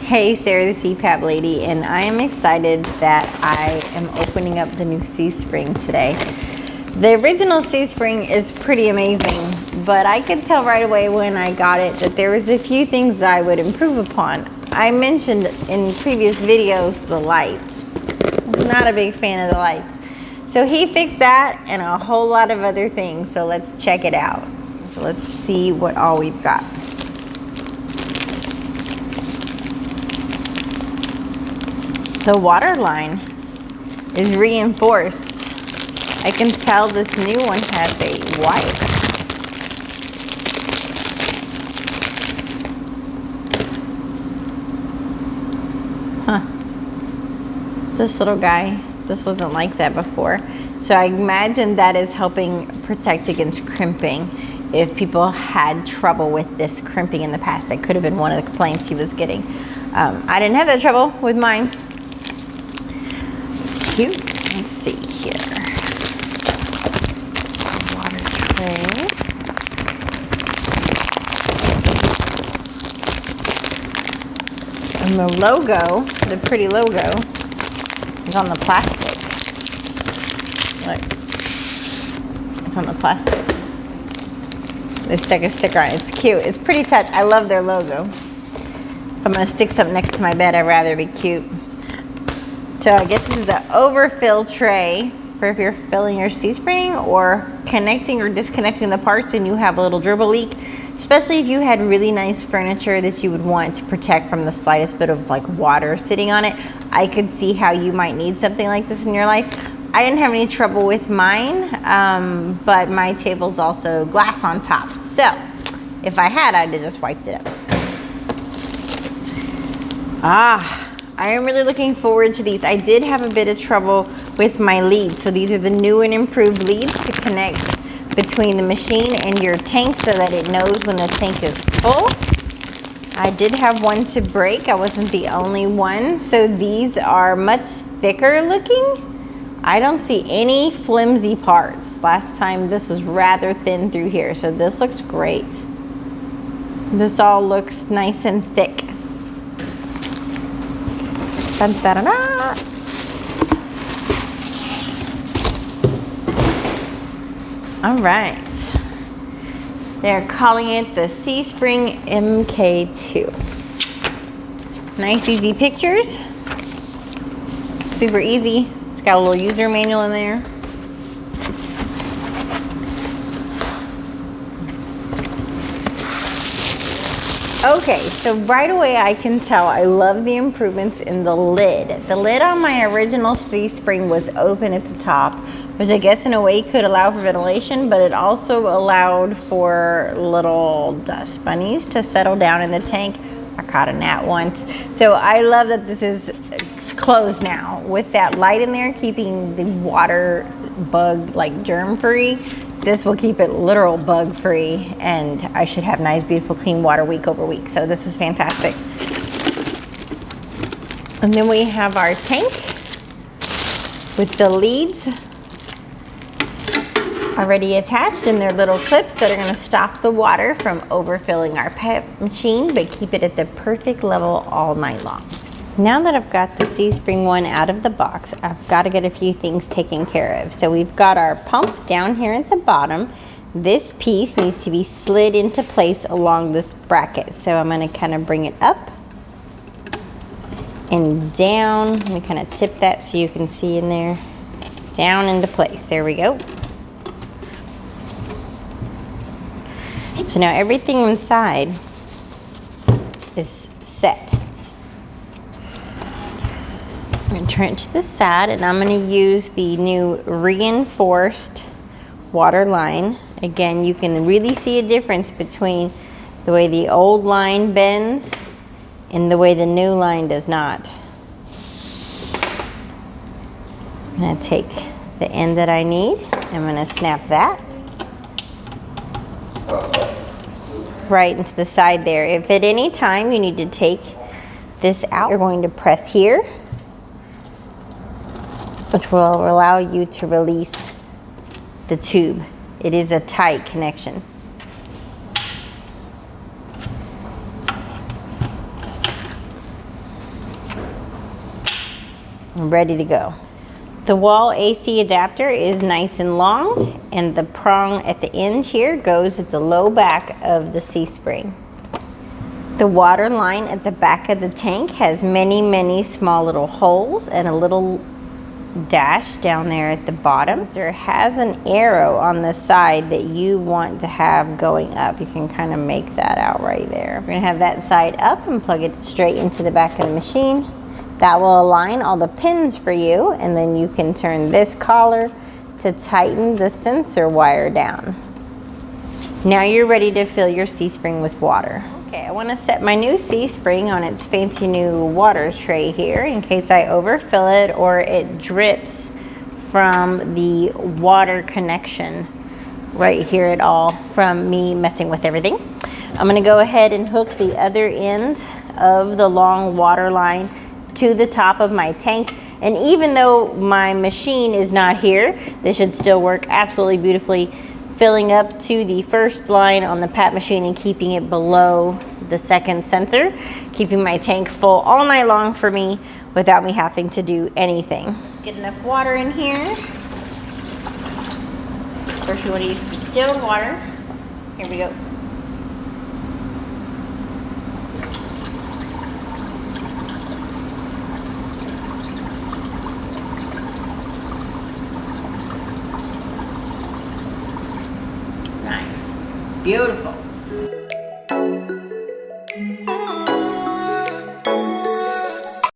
Hey, Sarah the CPAP lady, and I am excited that I am opening up the new C-Spring today. The original C-Spring is pretty amazing, but I could tell right away when I got it that there was a few things that I would improve upon. I mentioned in previous videos the lights. I'm not a big fan of the lights. So he fixed that and a whole lot of other things, so let's check it out. So let's see what all we've got. The water line is reinforced. I can tell this new one has a wire. This little guy, this wasn't like that before. So I imagine that is helping protect against crimping. If people had trouble with this crimping in the past, that could have been one of the complaints he was getting. I didn't have that trouble with mine. Cute. Let's see here. It's a water tray. And the logo, the pretty logo, is on the plastic. Look. It's on the plastic. They stuck a sticker on it. It's cute. It's pretty touch. I love their logo. If I'm going to stick something next to my bed, I'd rather it be cute. So I guess this is the overfill tray for if you're filling your C-Spring or connecting or disconnecting the parts and you have a little dribble leak, especially if you had really nice furniture that you would want to protect from the slightest bit of like water sitting on it. I could see how you might need something like this in your life. I didn't have any trouble with mine, but my table's also glass on top. So if I had, I'd have just wiped it up. I am really looking forward to these. I did have a bit of trouble with my leads. So these are the new and improved leads to connect between the machine and your tank so that it knows when the tank is full. I did have one to break. I wasn't the only one. So these are much thicker looking. I don't see any flimsy parts. Last time this was rather thin through here. So this looks great. This all looks nice and thick. Dun, da, da, da. All right. They're calling it the C-Spring MK2. Nice, easy pictures. Super easy. It's got a little user manual in there. Okay, so right away I can tell I love the improvements in the lid. The lid on my original C-Spring was open at the top, which I guess in a way could allow for ventilation, but it also allowed for little dust bunnies to settle down in the tank. I caught a gnat once. So I love that this is closed now with that light in there, keeping the water bug like germ free. This will keep it literal bug free, and I should have nice, beautiful, clean water week over week. So this is fantastic. And then we have our tank with the leads already attached in their little clips that are going to stop the water from overfilling our PEP machine, but keep it at the perfect level all night long. Now that I've got the C-Spring one out of the box, I've got to get a few things taken care of. So we've got our pump down here at the bottom. This piece needs to be slid into place along this bracket. So I'm going to kind of bring it up and down. Let me kind of tip that so you can see in there. Down into place. There we go. So now everything inside is set. I'm going to turn it to the side, and I'm going to use the new reinforced water line. Again, you can really see a difference between the way the old line bends and the way the new line does not. I'm going to take the end that I need. I'm going to snap that right into the side there. If at any time you need to take this out, you're going to press here, which will allow you to release the tube. It is a tight connection. I'm ready to go. The wall AC adapter is nice and long, and the prong at the end here goes at the low back of the C-spring. The water line at the back of the tank has many small little holes and a little dash down there at the bottom. The sensor has an arrow on the side that you want to have going up. You can kind of make that out right there. We're gonna have that side up and plug it straight into the back of the machine. That will align all the pins for you, and then you can turn this collar to tighten the sensor wire down. Now you're ready to fill your C-spring with water. Okay, I want to set my new C-spring on its fancy new water tray here in case I overfill it or it drips from the water connection right here at all from me messing with everything. I'm going to go ahead and hook the other end of the long water line to the top of my tank. And even though my machine is not here, this should still work absolutely beautifully, filling up to the first line on the PAT machine and keeping it below the second sensor, keeping my tank full all night long for me without me having to do anything. Let's get enough water in here. First you want to use distilled water. Here we go. Nice. Beautiful.